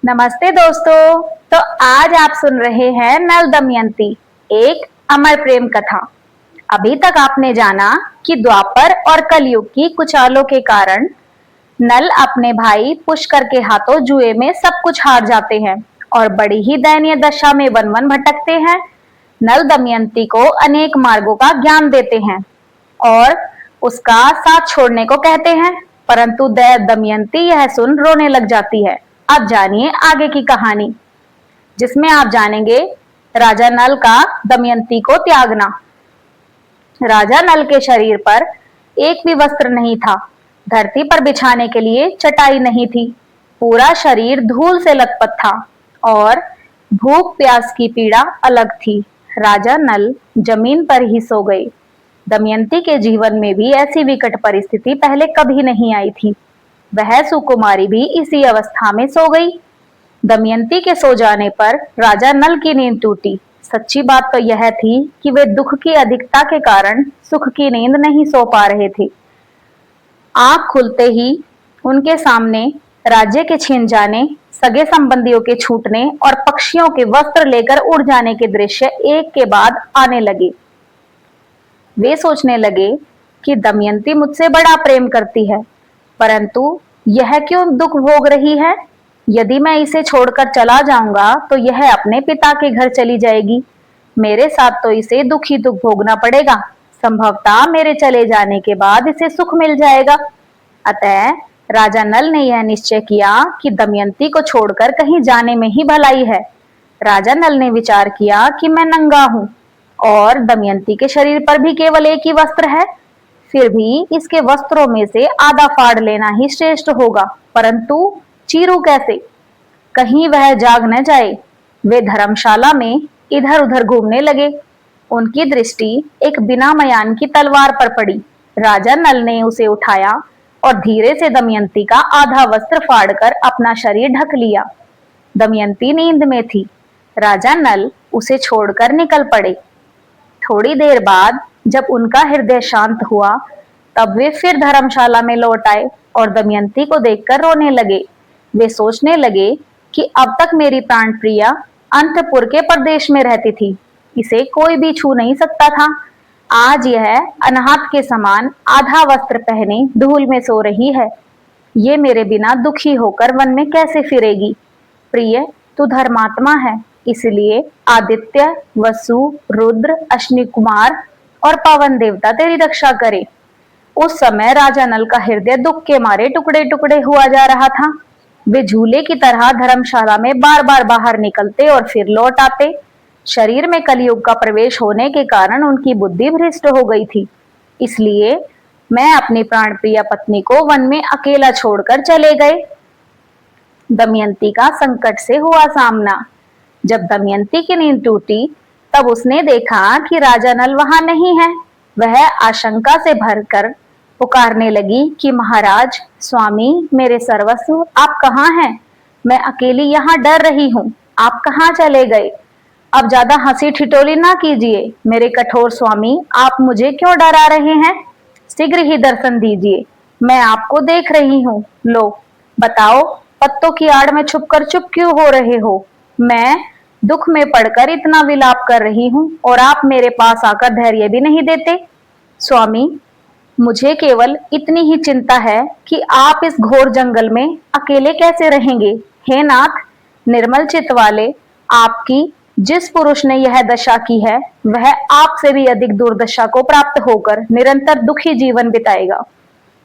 नमस्ते दोस्तों। तो आज आप सुन रहे हैं नल दमयंती, एक अमर प्रेम कथा। अभी तक आपने जाना कि द्वापर और कलयुग की कुचालों के कारण नल अपने भाई पुष्कर के हाथों जुए में सब कुछ हार जाते हैं और बड़ी ही दयनीय दशा में वन वन भटकते हैं। नल दमयंती को अनेक मार्गों का ज्ञान देते हैं और उसका साथ छोड़ने को कहते हैं, परंतु दमयंती यह सुन रोने लग जाती है। अब जानिए आगे की कहानी, जिसमें आप जानेंगे राजा नल का दमयंती को त्यागना। राजा नल के शरीर पर एक भी वस्त्र नहीं था, धरती पर बिछाने के लिए चटाई नहीं थी, पूरा शरीर धूल से लथपथ था और भूख प्यास की पीड़ा अलग थी। राजा नल जमीन पर ही सो गए। दमयंती के जीवन में भी ऐसी विकट परिस्थिति पहले कभी नहीं आई थी। वह सुकुमारी भी इसी अवस्था में सो गई। दमयंती के सो जाने पर राजा नल की नींद टूटी। सच्ची बात तो यह थी कि वे दुख की अधिकता के कारण सुख की नींद नहीं सो पा रहे थे। आंख खुलते ही उनके सामने राज्य के छिन जाने, सगे संबंधियों के छूटने और पक्षियों के वस्त्र लेकर उड़ जाने के दृश्य एक के बाद आने लगे। वे सोचने लगे कि दमयंती मुझसे बड़ा प्रेम करती है, परंतु यह क्यों दुख भोग रही है? यदि मैं इसे छोड़कर चला जाऊंगा तो यह अपने पिता के घर चली जाएगी। मेरे साथ तो इसे दुख ही दुख भोगना पड़ेगा। संभवतः मेरे चले जाने के बाद इसे सुख मिल जाएगा। अतः राजा नल ने यह निश्चय किया कि दमयंती को छोड़कर कहीं जाने में ही भलाई है। राजा नल ने विचार किया कि मैं नंगा हूं और दमयंती के शरीर पर भी केवल एक ही वस्त्र है, फिर भी इसके वस्त्रों में से आधा फाड़ लेना ही श्रेष्ठ होगा, परंतु चीरू कैसे? कहीं वह जाग न जाए। वे धर्मशाला में इधर उधर घूमने लगे। उनकी दृष्टि एक बिना मयान की तलवार पर पड़ी। राजा नल ने उसे उठाया और धीरे से दमयंती का आधा वस्त्र फाड़कर अपना शरीर ढक लिया। दमयंती नींद में थी। राजा नल उसे छोड़कर निकल पड़े। थोड़ी देर बाद जब उनका हृदय शांत हुआ, तब वे फिर धर्मशाला में लौट आए और दमयंती को देखकर रोने लगे। वे सोचने लगे कि अब तक मेरी प्राण प्रिया अंतपुर के प्रदेश में रहती थी, इसे कोई भी छू नहीं सकता था। आज यह अनाथ के समान आधा वस्त्र पहने धूल में सो रही है। ये मेरे बिना दुखी होकर वन में कैसे फिरेगी? प्रिय, तू धर्मात्मा है, इसलिए आदित्य, वसु, रुद्र, अश्विनी कुमार और पवन देवता तेरी रक्षा करे। उस समय राजा नल का हृदय दुख के मारे टुकड़े टुकड़े हुआ जा रहा था। वे झूले की तरह धर्मशाला में बार बार बाहर निकलते और फिर लौट आते। शरीर में कलयुग का प्रवेश होने के कारण उनकी बुद्धि भ्रष्ट हो गई थी। इसलिए मैं अपनी प्राण प्रिय पत्नी को वन में अकेला छोड़कर चले गए। दमयंती का संकट से हुआ सामना। जब दमयंती की नींद टूटी, तब उसने देखा कि राजा नल वहां नहीं है। वह आशंका से भरकर पुकारने लगी कि महाराज, स्वामी, मेरे सर्वस्व, आप कहाँ हैं? मैं अकेली यहाँ डर रही हूँ, आप कहाँ चले गए? अब ज्यादा हंसी ठिठोली ना कीजिए मेरे कठोर स्वामी, आप मुझे क्यों डरा रहे हैं? शीघ्र ही दर्शन दीजिए, मैं आपको देख रही हूँ। लो बताओ, पत्तों की आड़ में छुपकर चुप क्यों हो रहे हो? मैं दुख में पड़कर इतना विलाप कर रही हूँ और आप मेरे पास आकर धैर्य भी नहीं देते। स्वामी, मुझे केवल इतनी ही चिंता है कि आप इस घोर जंगल में अकेले कैसे रहेंगे। हे नाथ, निर्मल चित्त वाले, आपकी जिस पुरुष ने यह दशा की है, वह आपसे भी अधिक दुर्दशा को प्राप्त होकर निरंतर दुखी जीवन बिताएगा।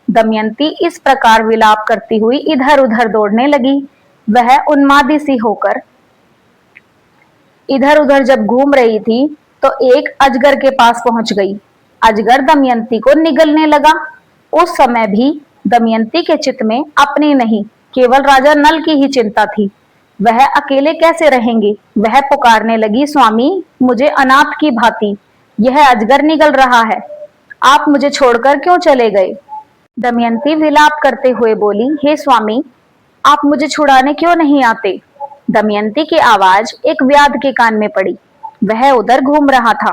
दमयंती इस प्रकार विलाप करती हुई इधर उधर दौड़ने लगी। वह उन्मादी सी होकर इधर उधर जब घूम रही थी तो एक अजगर के पास पहुंच गई। अजगर दमयंती को निगलने लगा। उस समय भी दमयंती के चित्त में अपनी नहीं, केवल राजा नल की ही चिंता थी। वह अकेले कैसे रहेंगे? वह पुकारने लगी, स्वामी, मुझे अनाथ की भांति यह अजगर निगल रहा है, आप मुझे छोड़कर क्यों चले गए? दमयंती विलाप करते हुए बोली, हे स्वामी, आप मुझे छुड़ाने क्यों नहीं आते? दमयंती की आवाज एक व्याध के कान में पड़ी। वह उधर घूम रहा था।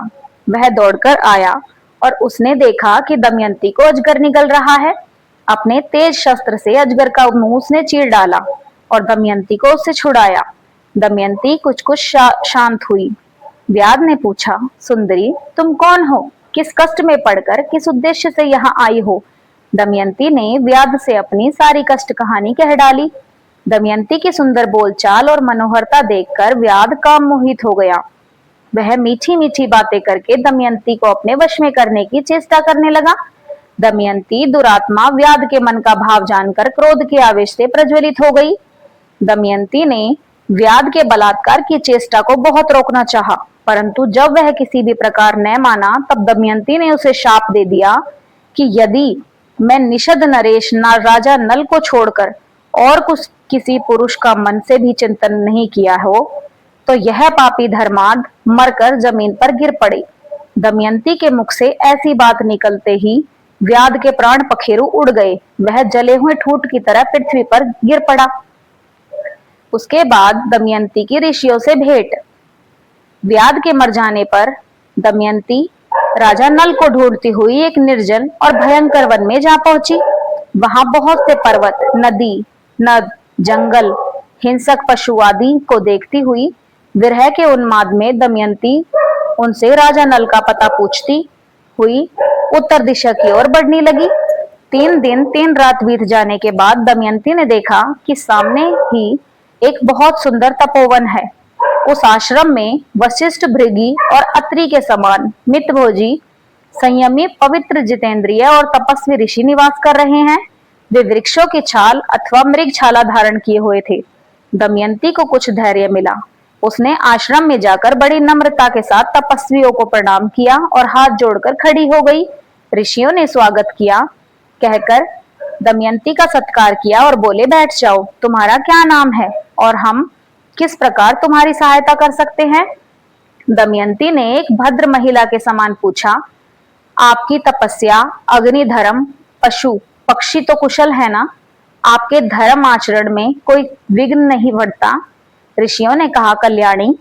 वह दौड़कर आया और उसने देखा कि दमयंती को अजगर निगल रहा है। अपने तेज शस्त्र से अजगर का मुंह उसने चीर डाला और दमयंती को उससे छुड़ाया। दमयंती कुछ कुछ शांत हुई। व्याध ने पूछा, सुंदरी, तुम कौन हो? किस कष्ट में पड़कर किस उद्देश्य से यहाँ आई हो? दमयंती ने व्याध से अपनी सारी कष्ट कहानी कह डाली। दमयंती की सुंदर बोलचाल और मनोहरता देखकर व्याध काम मोहित हो गया। वह मीठी मीठी बातें करके दमयंती को अपने वश में करने की चेष्टा करने लगा। दमयंती दुरात्मा व्याध के मन का भाव जानकर क्रोध के आवेश से प्रज्वलित हो गई। दमयंती ने व्याध के बलात्कार की चेष्टा को बहुत रोकना चाहा, परंतु जब वह किसी भी प्रकार न माना, तब दमयंती ने उसे शाप दे दिया कि यदि मैं निषद नरेश राजा नल को छोड़कर और कुछ किसी पुरुष का मन से भी चिंतन नहीं किया हो, तो यह पापी धर्माद मरकर जमीन पर गिर पड़े। दमयंती के मुख से ऐसी बात निकलते ही व्याध के प्राण पखेरु उड़ गए। वह जले हुए ठूंठ की तरह पृथ्वी पर गिर पड़ा। उसके बाद दमयंती की ऋषियों से भेंट। व्याध के मर जाने पर दमयंती राजा नल को ढूंढती हुई एक निर्जन और भयंकर वन में जा पहुंची। वहां बहुत से पर्वत, नदी, नद, जंगल, हिंसक पशु आदि को देखती हुई विरह के उन्माद में दमयंती उनसे राजा नल का पता पूछती हुई उत्तर दिशा की ओर बढ़ने लगी। 3 दिन 3 रात बीत जाने के बाद दमयंती ने देखा कि सामने ही एक बहुत सुंदर तपोवन है। उस आश्रम में वशिष्ठ, भृगि और अत्रि के समान मितभोजी, संयमी, पवित्र, जितेंद्रिय और तपस्वी ऋषि निवास कर रहे हैं। वे वृक्षों की छाल अथवा मृग छाला धारण किए हुए थे। दमयंती को कुछ धैर्य मिला। उसने आश्रम में जाकर बड़ी नम्रता के साथ तपस्वियों को प्रणाम किया और हाथ जोड़कर खड़ी हो गई। ऋषियों ने स्वागत किया कहकर दमयंती का सत्कार किया और बोले, बैठ जाओ, तुम्हारा क्या नाम है और हम किस प्रकार तुम्हारी सहायता कर सकते हैं? दमयंती ने एक भद्र महिला के समान पूछा, आपकी तपस्या, अग्नि, धर्म, पशु पक्षी तो कुशल है ना? आपके धर्म आचरण में कोई विघ्न नहीं बढ़ता? ऋषियों ने कहा, कल्याणी,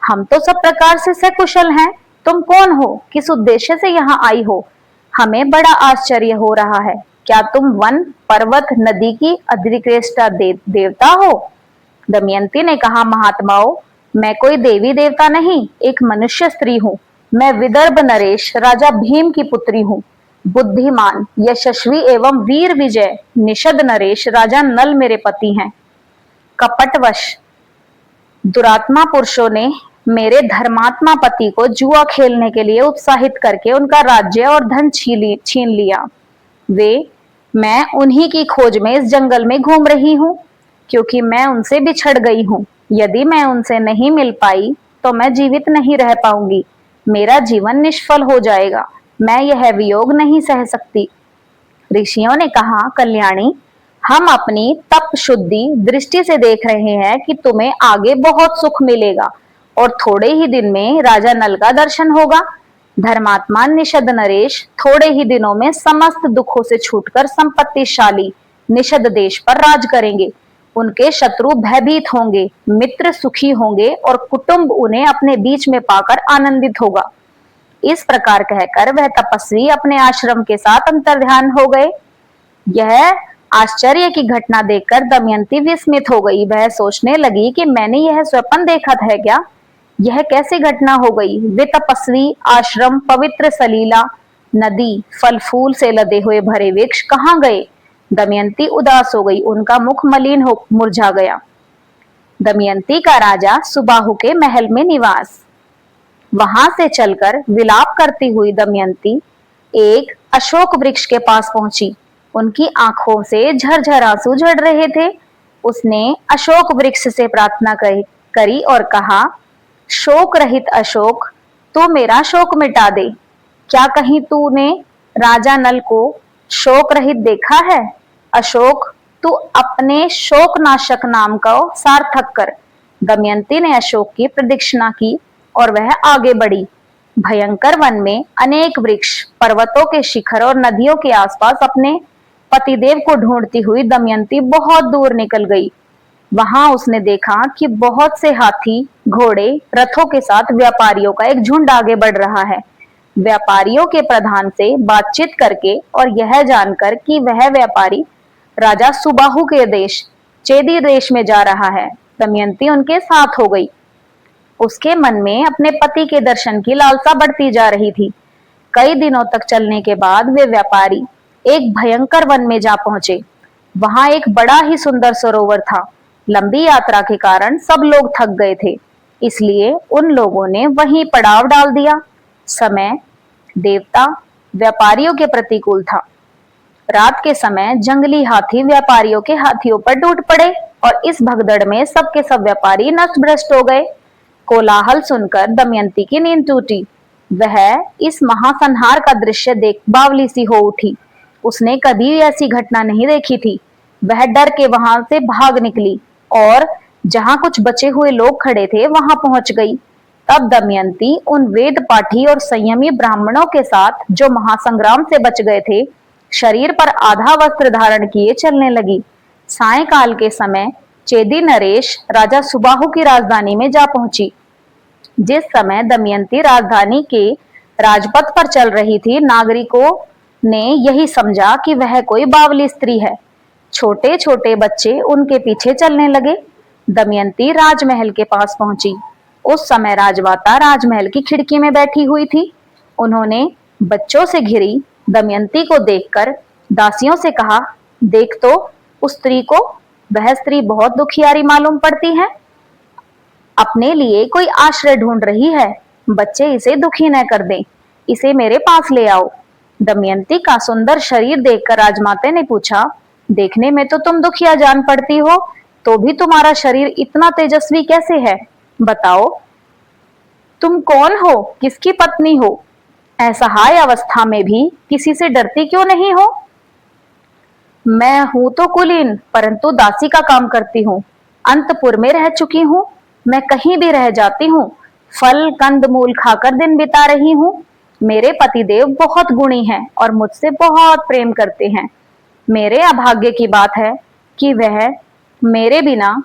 हम तो सब प्रकार से सकुशल हैं। तुम कौन हो? किस उद्देश्य से यहाँ आई हो? हमें बड़ा आश्चर्य हो रहा है। क्या तुम वन, पर्वत, नदी की अधिकृष्टा देवता हो? दमयंती ने कहा, महात्माओं, मैं कोई देवी देवता नहीं, एक मनुष्य स्त्री हूँ। मैं विदर्भ नरेश राजा भीम की पुत्री हूँ। बुद्धिमान, यशस्वी एवं वीर विजय निषद नरेश राजा नल मेरे पति हैं। कपटवश दुरात्मा पुरुषों ने मेरे धर्मात्मा पति को जुआ खेलने के लिए उत्साहित करके उनका राज्य और धन छीन लिया। मैं उन्हीं की खोज में इस जंगल में घूम रही हूँ, क्योंकि मैं उनसे बिछड़ गई हूँ। यदि मैं उनसे नहीं मिल पाई तो मैं जीवित नहीं रह पाऊंगी। मेरा जीवन निष्फल हो जाएगा। मैं यह वियोग नहीं सह सकती। ऋषियों ने कहा, कल्याणी, हम अपनी तप शुद्धि दृष्टि से देख रहे हैं कि तुम्हें आगे बहुत सुख मिलेगा और थोड़े ही दिन में राजा नल का दर्शन होगा। धर्मात्मा निषद नरेश थोड़े ही दिनों में समस्त दुखों से छूटकर संपत्तिशाली निषद देश पर राज करेंगे। उनके शत्रु भयभीत होंगे, मित्र सुखी होंगे और कुटुंब उन्हें अपने बीच में पाकर आनंदित होगा। इस प्रकार कहकर वह तपस्वी अपने आश्रम के साथ अंतर्ध्यान हो गए। यह आश्चर्य की घटना देखकर दमयंती विस्मित हो गई। वह सोचने लगी कि मैंने यह स्वप्न देखा था क्या? यह कैसी घटना हो गई? वे तपस्वी, आश्रम, पवित्र सलीला नदी, फल फूल से लदे हुए भरे वृक्ष कहाँ गए? दमयंती उदास हो गई। उनका मुख मलिन हो मुरझा गया। दमयंती का राजा सुबाहु के महल में निवास। वहां से चलकर विलाप करती हुई दमयंती एक अशोक वृक्ष के पास पहुंची। उनकी आंखों से झरझर आंसू झड़ रहे थे। उसने अशोक वृक्ष से प्रार्थना करी और कहा, शोक रहित अशोक, तू मेरा शोक मिटा दे। क्या कहीं तूने राजा नल को शोक रहित देखा है? अशोक, तू अपने शोक नाशक नाम को सार्थक कर। दमयंती ने अशोक की प्रदक्षिणा की और वह आगे बढ़ी। भयंकर वन में अनेक वृक्ष, पर्वतों के शिखर और नदियों के आसपास अपने पतिदेव को ढूंढती हुई दमयंती बहुत दूर निकल गई। वहां उसने देखा कि बहुत से हाथी, घोड़े, रथों के साथ व्यापारियों का एक झुंड आगे बढ़ रहा है। व्यापारियों के प्रधान से बातचीत करके और यह जानकर कि वह व्यापारी राजा सुबाहु के देश चेदी देश में जा रहा है। दमयंती उनके साथ हो गई। उसके मन में अपने पति के दर्शन की लालसा बढ़ती जा रही थी। कई दिनों तक चलने के बाद वे व्यापारी एक भयंकर वन में जा पहुंचे। वहां एक बड़ा ही सुंदर सरोवर था। लंबी यात्रा के कारण सब लोग थक गए थे, इसलिए उन लोगों ने वहीं पड़ाव डाल दिया। समय देवता व्यापारियों के प्रतिकूल था। रात के समय जंगली हाथी व्यापारियों के हाथियों पर टूट पड़े और इस भगदड़ में सबके सब व्यापारी नष्ट भ्रष्ट हो गए। कोलाहल सुनकर दमयंती की नींद टूटी। वह इस महासंहार का दृश्य देख बावली सी हो उठी। उसने कभी ऐसी घटना नहीं देखी थी। वह डर के वहां से भाग निकली और जहां कुछ बचे हुए लोग खड़े थे वहां पहुंच गई। तब दमयंती उन वेद पाठी और संयमी ब्राह्मणों के साथ जो महासंग्राम से बच गए थे, शरीर पर आधा वस्त्र धारण किए चलने लगी। सायंकाल के समय चेदी नरेश राजा सुबाहु की राजधानी में जा पहुंची। जिस समय दमयंती राजधानी के राजपथ पर चल रही थी, नागरिकों ने यही समझा कि वह कोई बावली स्त्री है। छोटे छोटे बच्चे उनके पीछे चलने लगे। दमयंती राजमहल के पास पहुंची। उस समय राजमाता राजमहल की खिड़की में बैठी हुई थी। उन्होंने बच्चों से घिरी दमयंती को देखकर दासियों से कहा, देख तो उस स्त्री को, वह स्त्री बहुत दुखियारी मालूम पड़ती है। अपने लिए कोई आश्रय ढूंढ रही है। बच्चे इसे दुखी न कर दें, इसे मेरे पास ले आओ। दमयंती का सुंदर शरीर देखकर राजमाता ने पूछा, देखने में तो तुम दुखिया जान पड़ती हो, तो भी तुम्हारा शरीर इतना तेजस्वी कैसे है? बताओ, तुम कौन हो, किसकी पत्नी हो? असहाय अवस्था में भी किसी से डरती क्यों नहीं हो? मैं हूं तो कुलीन, परंतु दासी का काम करती हूँ। अंतपुर में रह चुकी हूँ। मैं कहीं भी रह जाती हूँ। फल कंद मूल खाकर दिन बिता रही हूँ। मेरे पतिदेव बहुत गुणी हैं और मुझसे बहुत प्रेम करते हैं। मेरे अभाग्य की बात है कि वह मेरे बिना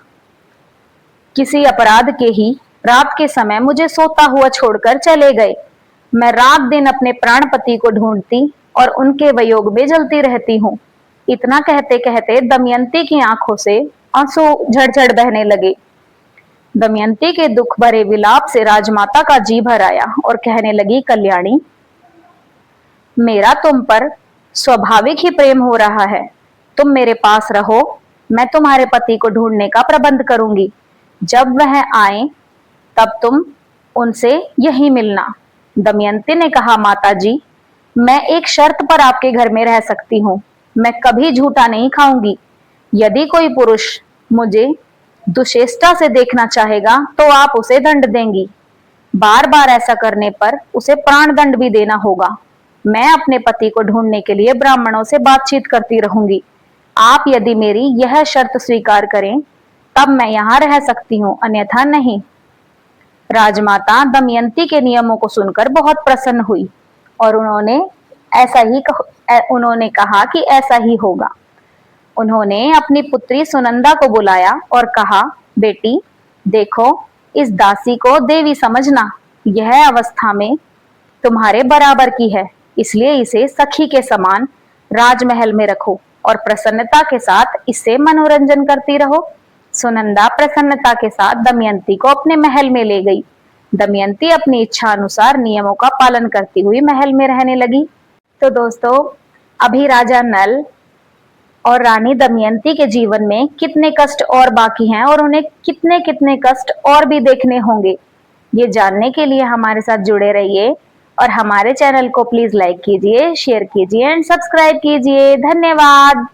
किसी अपराध के ही रात के समय मुझे सोता हुआ छोड़कर चले गए। मैं रात दिन अपने प्राण पति को ढूंढती और उनके वियोग में जलती रहती हूँ। इतना कहते कहते दमयंती की आंखों से आंसू झड़झड़ बहने लगे। दमयंती के दुख भरे विलाप से राजमाता का जी भर आया और कहने लगी, कल्याणी, मेरा तुम पर स्वाभाविक ही प्रेम हो रहा है। तुम मेरे पास रहो, मैं तुम्हारे पति को ढूंढने का प्रबंध करूंगी। जब वह आए तब तुम उनसे यही मिलना। दमयंती ने कहा, माता जी, मैं एक शर्त पर आपके घर में रह सकती हूँ। मैं कभी झूठा नहीं खाऊंगी। यदि कोई पुरुष मुझे दुश्चेष्टा से देखना चाहेगा तो आप उसे दंड देंगी। बार बार ऐसा करने पर उसे प्राण दंड भी देना होगा। मैं अपने पति को ढूंढने के लिए ब्राह्मणों से बातचीत करती रहूंगी। आप यदि मेरी यह शर्त स्वीकार करें तब मैं यहाँ रह सकती हूँ, अन्यथा नहीं। राजमाता दमयंती के नियमों को सुनकर बहुत प्रसन्न हुई और उन्होंने कहा कि ऐसा ही होगा। उन्होंने अपनी पुत्री सुनंदा को बुलाया और कहा, बेटी देखो, इस दासी को देवी समझना। यह अवस्था में तुम्हारे बराबर की है, इसलिए इसे सखी के समान राजमहल में रखो और प्रसन्नता के साथ इससे मनोरंजन करती रहो। सुनंदा प्रसन्नता के साथ दमयंती को अपने महल में ले गई। दमयंती अपनी इच्छा अनुसार नियमों का पालन करती हुई महल में रहने लगी। तो दोस्तों, अभी राजा नल और रानी दमयंती के जीवन में कितने कष्ट और बाकी हैं और उन्हें कितने कितने कष्ट और भी देखने होंगे, ये जानने के लिए हमारे साथ जुड़े रहिए और हमारे चैनल को प्लीज लाइक कीजिए, शेयर कीजिए एंड सब्सक्राइब कीजिए। धन्यवाद।